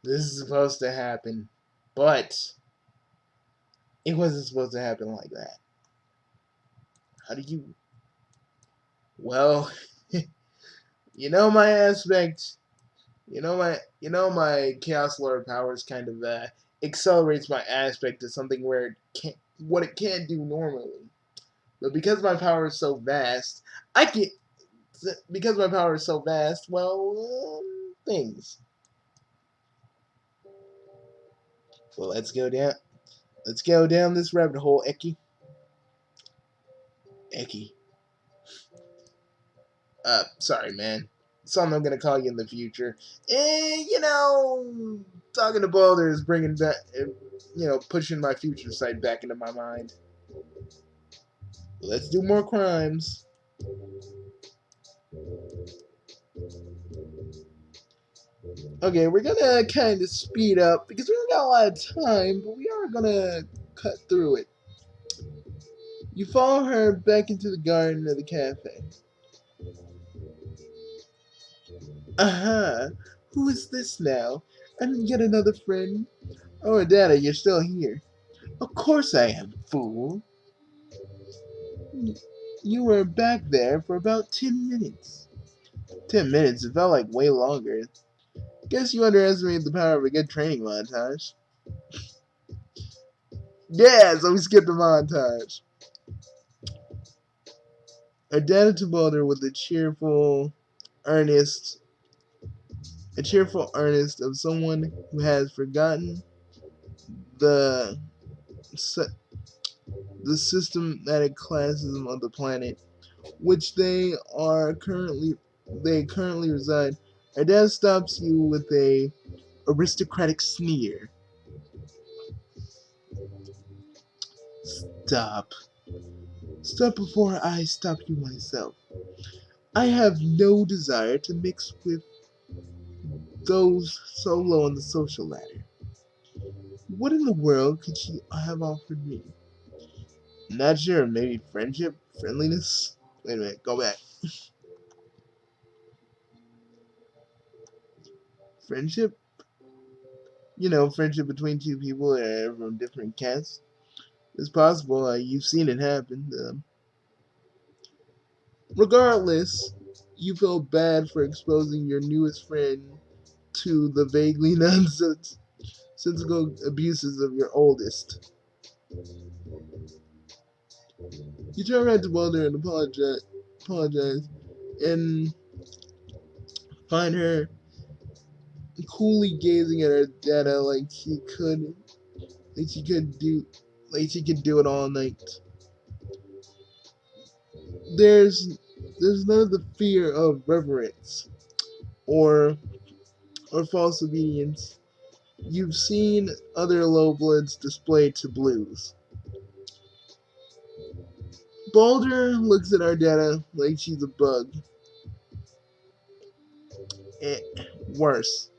This is supposed to happen, but it wasn't supposed to happen like that. How do you... Well, you know my aspect... my Chaos Lord powers kind of accelerates my aspect to something where what it can't do normally. But because my power is so vast, I can... Because my power is so vast, well, things. Well, let's go down. Let's go down this rabbit hole, Eki. Eki. Sorry, man. Something I'm gonna call you in the future. Talking to Boulder is bringing back, pushing my future sight back into my mind. Let's do more crimes. Okay, we're gonna kind of speed up because we don't got a lot of time, but we are gonna cut through it. You follow her back into the garden of the cafe. Aha! Who is this now? And yet another friend? Oh, Dada, you're still here. Of course I am, fool. You were back there for about 10 minutes. 10 minutes? It felt like way longer. Guess you underestimated the power of a good training montage. Yeah, so we skipped the montage. Dada to Boulder with a cheerful earnest of someone who has forgotten the the systematic classism of the planet, which they currently reside. Her dad stops you with a aristocratic sneer. Stop. Stop before I stop you myself. I have no desire to mix with those so low on the social ladder. What in the world could she have offered me? Not sure, maybe friendship? Friendliness? Wait a minute, go back. Friendship? Friendship between two people that are from different castes. It's possible, you've seen it happen. Regardless, you feel bad for exposing your newest friend to the vaguely nonsensical abuses of your oldest. You turn around to Boulder and apologize, and find her coolly gazing at her data like she could do it all night. There's none of the fear of reverence or false obedience you've seen other low bloods display to blues. Boulder looks at our data like she's a bug. Worse,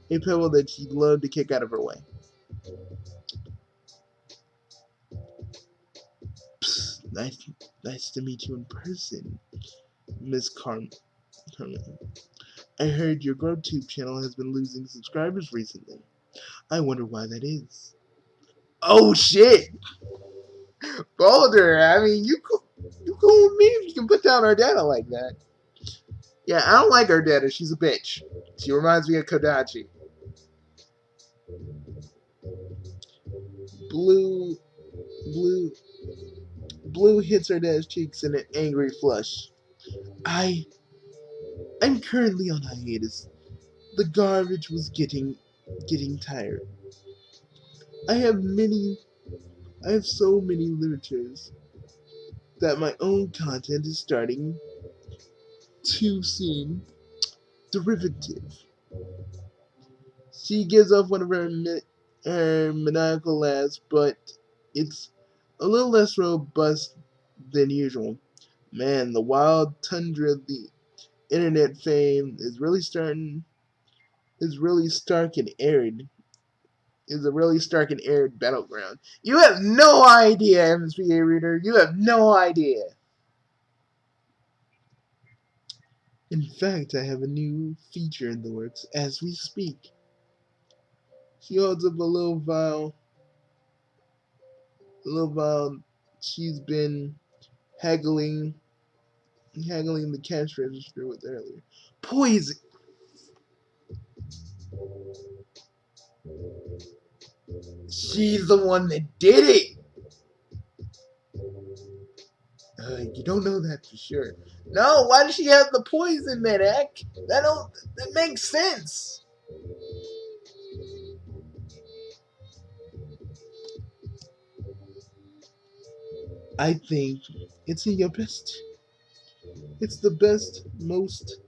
a pebble that she'd love to kick out of her way. Psst, nice to meet you in person, Miss Carmen. I heard your GrowTube channel has been losing subscribers recently. I wonder why that is. Oh shit! Boulder, I mean, you cool with me if you can put down our data like that. Yeah, I don't like our data. She's a bitch. She reminds me of Kodachi. Blue hits her dad's cheeks in an angry flush. I'm currently on hiatus. The garbage was getting tired. I have so many literatures that my own content is starting to seem derivative. She gives off one of her maniacal laughs, but it's a little less robust than usual. Man, the wild tundra of the internet fame is really stark and arid. Is a really stark and arid battleground. You have no idea, MSPA reader. You have no idea. In fact, I have a new feature in the works as we speak. She holds up a little vial she's been haggling the cash register with earlier. Poison! She's the one that did it! You don't know that for sure. No, why does she have the poison then, Eck? That makes sense. I think it's in your best. It's the best, most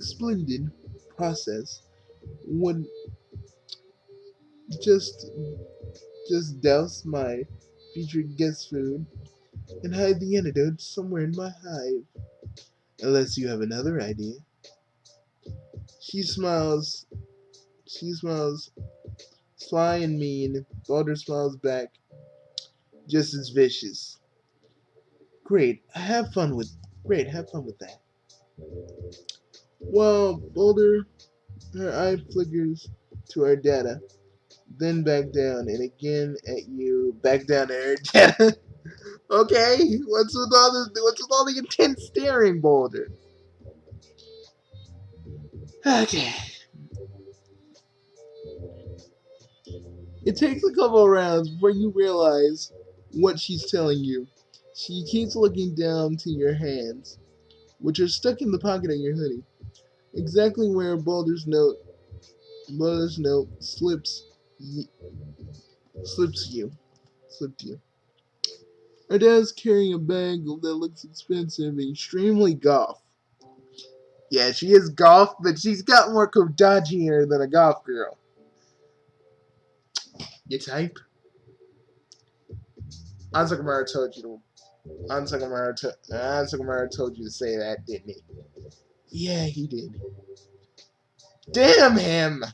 splendid process. Would just just douse my featured guest food and hide the antidote somewhere in my hive. Unless you have another idea. She smiles. She smiles sly and mean. Balder smiles back, just as vicious. Great, have fun with. Great, have fun with that. Well, Balder, her eye flickers to our data, then back down, and again at you. Back down to her data. Okay, what's with all the intense staring, Balder? Okay. It takes a couple rounds before you realize what she's telling you. She keeps looking down to your hands, which are stuck in the pocket of your hoodie, exactly where Balder's note slipped you. Her dad's carrying a bag that looks expensive and extremely goth. Yeah, she is goth, but she's got more kodachi in her than a goth girl. You type? Ansakamaru told you to say that, didn't he? Yeah, he did. Damn him!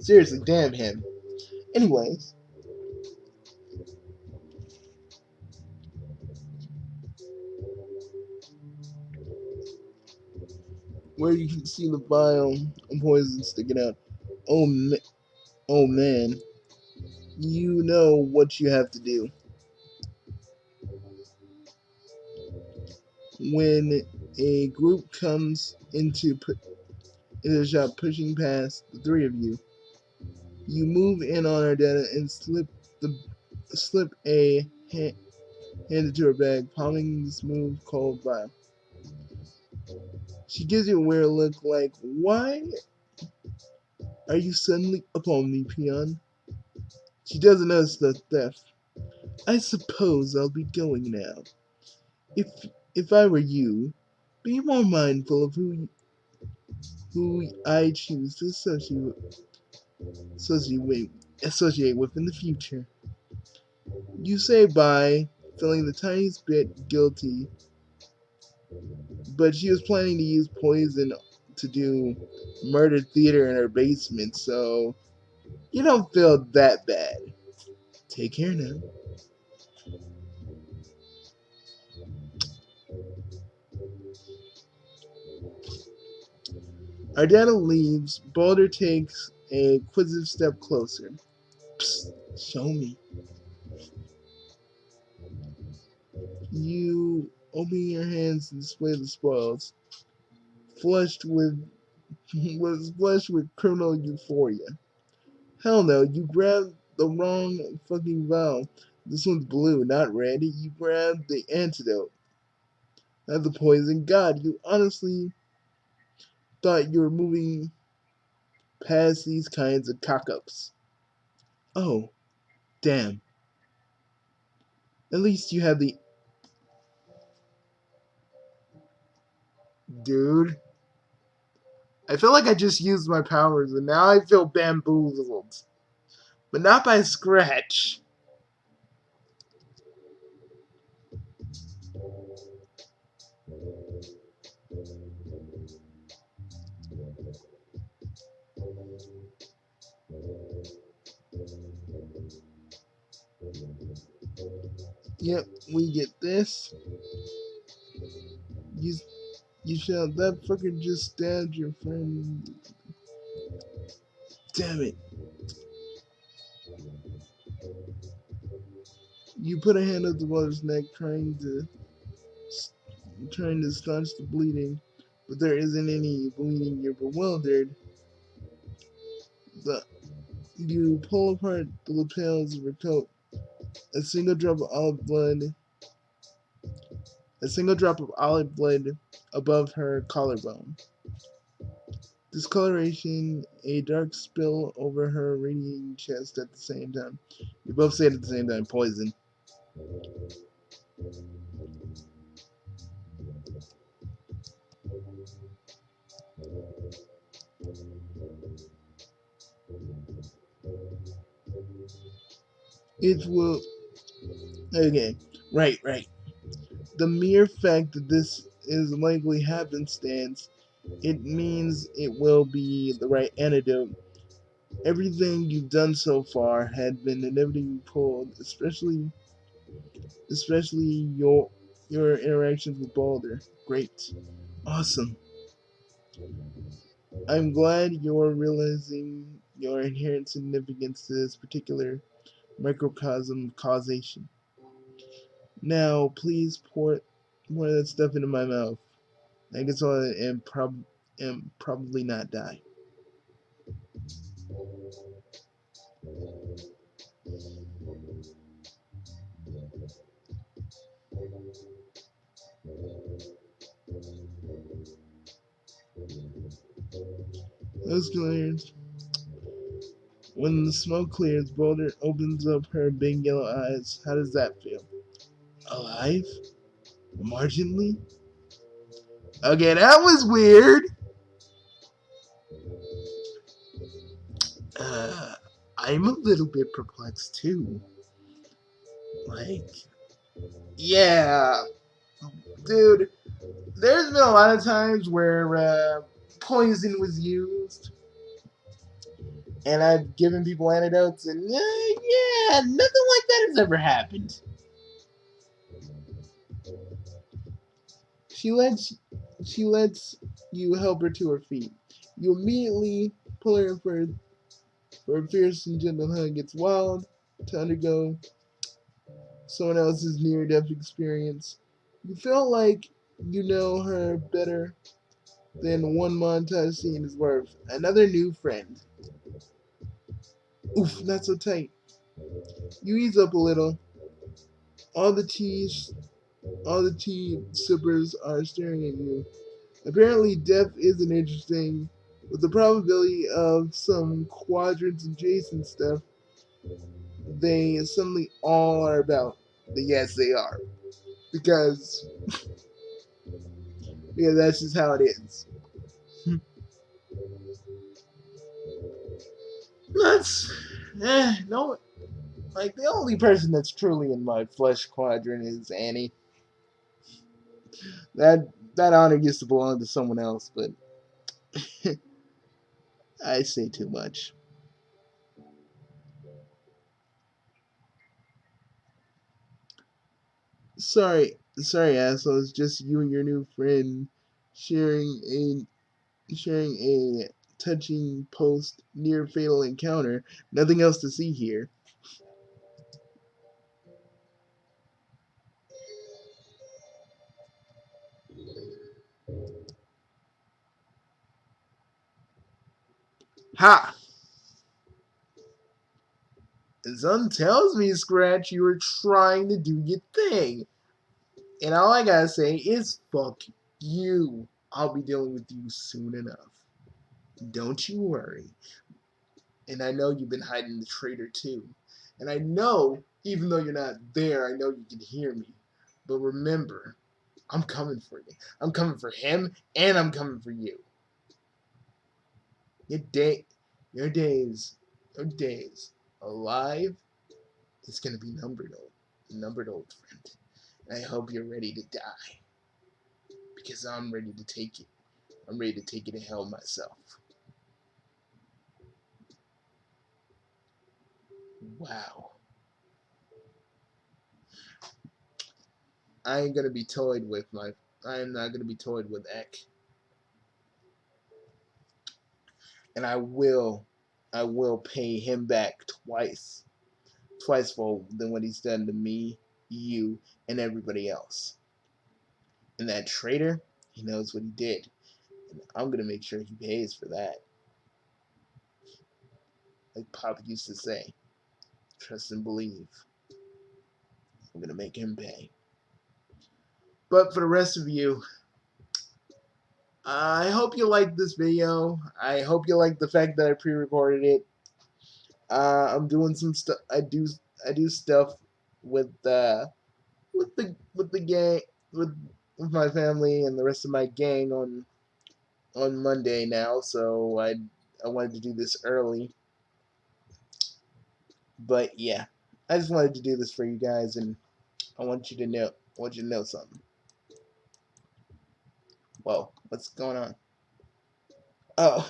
Seriously, damn him. Anyways, where you can see the vial of poison sticking out. Oh, oh man, you know what you have to do. When a group comes into the shop pushing past the three of you, you move in on her data and slip a hand into her bag, palming the smooth, cold vial. She gives you a weird look like, why are you suddenly upon me, peon? She doesn't notice the theft. I suppose I'll be going now. If if I were you, be more mindful of who I choose to associate with in the future. You say bye, feeling the tiniest bit guilty, but she was planning to use poison to do murder theater in her basement, so you don't feel that bad. Take care now. Ardetta leaves. Balder takes a quizzitive step closer. Psst, show me. You open your hands and display the spoils, flushed with was flushed with criminal euphoria. Hell no, you grabbed the wrong fucking vial. This one's blue, not red. You grabbed the antidote, not the poison. God, you honestly thought you were moving past these kinds of cock-ups. Oh, damn. At least you have the... Dude, I feel like I just used my powers and now I feel bamboozled. But not by Scratch. Yep, we get this. You, you shall. That fucker just stabbed your friend. Damn it. You put a hand up the Boldir's neck, trying to staunch the bleeding, but there isn't any bleeding. You're bewildered. You pull apart the lapels of her coat. A single drop of olive blood. A single drop of olive blood above her collarbone. Discoloration, a dark spill over her radiating chest at the same time. You both say it at the same time, poison. It will... Okay, right. The mere fact that this is likely happenstance, it means it will be the right antidote. Everything you've done so far had been inevitably pulled, especially your interactions with Baldur. Great. Awesome. I'm glad you're realizing your inherent significance to this particular microcosm of causation. Now, please pour that stuff into my mouth. I guess and probably not die. Those clears. When the smoke clears, Boulder opens up her big yellow eyes. How does that feel? Alive? Marginally? Okay, that was weird. Uh, I'm a little bit perplexed too. Like, yeah, dude, there's been a lot of times where poison was used, and I've given people antidotes, and yeah, nothing like that has ever happened. She lets you help her to her feet. You immediately pull her in for a fierce and gentle hug. It's wild to undergo someone else's near-death experience. You feel like you know her better than one montage scene is worth. Another new friend. Oof, not so tight. You ease up a little. All the tea sippers are staring at you. Apparently, death isn't interesting. With the probability of some quadrants adjacent stuff, they suddenly all are about. Yes, they are. Because that's just how it is. That's no, like the only person that's truly in my flesh quadrant is Annie. That that honor used to belong to someone else, but I say too much. Sorry, asshole. It's just you and your new friend sharing a touching post near fatal encounter. Nothing else to see here. Ha! Something tells me, Scratch, you were trying to do your thing. And all I gotta say is fuck you. I'll be dealing with you soon enough. Don't you worry. And I know you've been hiding the traitor too. And I know, even though you're not there, I know you can hear me. But remember, I'm coming for you. I'm coming for him, and I'm coming for you. Your your days, your days alive is gonna be numbered, old friend. And I hope you're ready to die, because I'm ready to take it. I'm ready to take it to hell myself. Wow. I ain't gonna be toyed with I am not gonna be toyed with Ek. And I will pay him back twice for than what he's done to me, you, and everybody else. And that traitor, he knows what he did. And I'm gonna make sure he pays for that. Like Pop used to say, trust and believe. I'm gonna make him pay. But for the rest of you, I hope you liked this video. I hope you liked the fact that I pre-recorded it. I'm doing some stuff. I do stuff with the gang, with my family and the rest of my gang on Monday now. So I wanted to do this early. But yeah, I just wanted to do this for you guys, and I want you to know something. Whoa, what's going on? Oh,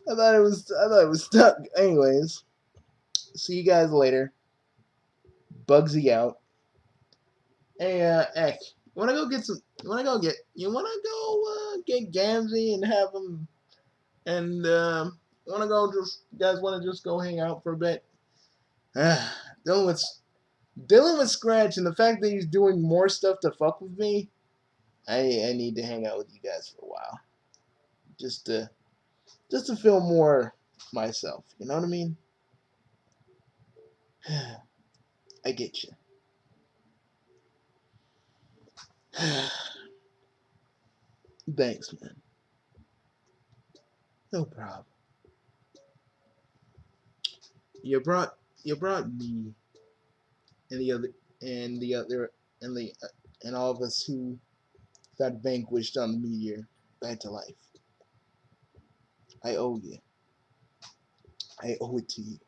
I thought it was stuck. Anyways, see you guys later. Bugsy out. Hey, Ek, you wanna go get Gamzee and have him, and you guys wanna just go hang out for a bit? Dealing with Scratch and the fact that he's doing more stuff to fuck with me, I need to hang out with you guys for a while. Just to feel more myself, you know what I mean? I get you. Thanks, man. No problem. You brought me and the other and the other and the and all of us who got vanquished on the meteor back to life. I owe you. I owe it to you.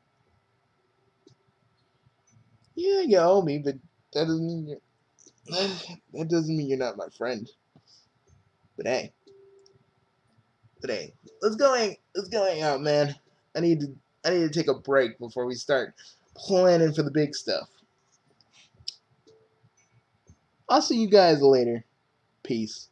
Yeah, you owe me, but that doesn't mean you're not my friend. But hey, let's go hang out, man. I need to take a break before we start planning for the big stuff. I'll see you guys later. Peace.